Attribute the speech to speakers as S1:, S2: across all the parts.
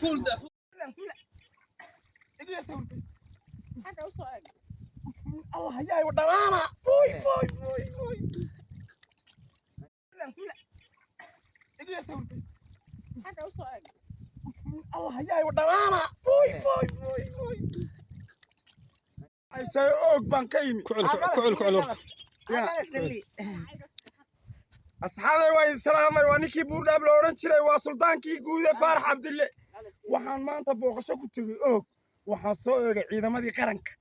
S1: فول ده الله يا ودانا بوي بوي بوي بوي الله يا ودانا بوي بوي بوي بوي اي سي اوك بانكيمي
S2: كعل
S1: أصحابي وين سلامي وانيكي بورداب لورن جيري waa sultaankii guud ee Faarax Cabdille waxaan maanta booqasho ku tagay og waxaan soo eegay ciidamadii qaranka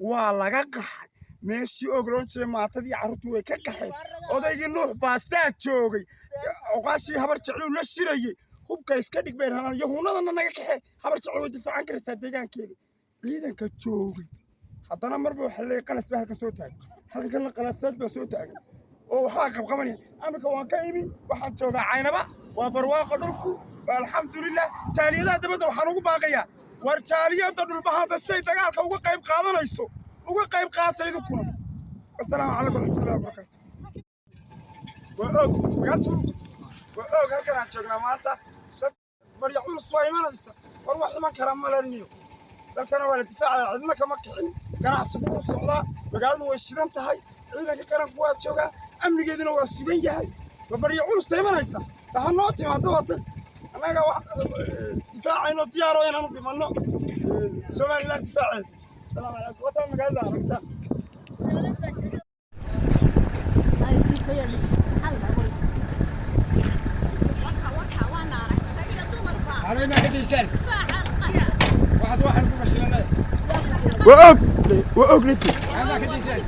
S1: waa laga qaxay meeshii og loon jiray maatadii carruurtu way ka qaxeen odaygii Nuux baastaa joogay oqaashii habar jeclu la shirayay hubka iska dhig been hanan yahuunadana naga qaxay habar jeclu way difaacan karaysaa deegaankeeda ciidanka joogay haddana marba waxa la qalas baa halka soo taagay halkan la qalasad baa soo taagay oo waxa qabqabanaya amika waan ka imin waxaan joogaa Caynaba waa barwaaqo dhulku alxamdulillah taaliyada dabada waxaan ugu baaqayaa war taaliyada dhulbahaada say dagaalka uga qayb qaadanayso uga qayb qaataydu kuna assalaamu calaykum warahmatullahi wabarakatuh waa og halkan aan joognaa maanta dad bariya culus baa imanaysa war wax iman kara ma laniyo dalkana waa la difaacaya cidna kama kicin ganacsigu u socdaa magaaladu way shidan tahay ciidanka qaranku waa joogaa amnigeeduna waa sugan yahay bariya culus taymanaysa waxa noo timaado watan anaga wax difaacayno diyaaro inaan dhimano Soomaaliland difaaceed salaam alaykum watan magaalada aragta
S3: ay difaaciis xalna qori
S2: علينا كديسان واحد كوفشلنا
S1: وأوك لتي
S2: أنا كديسان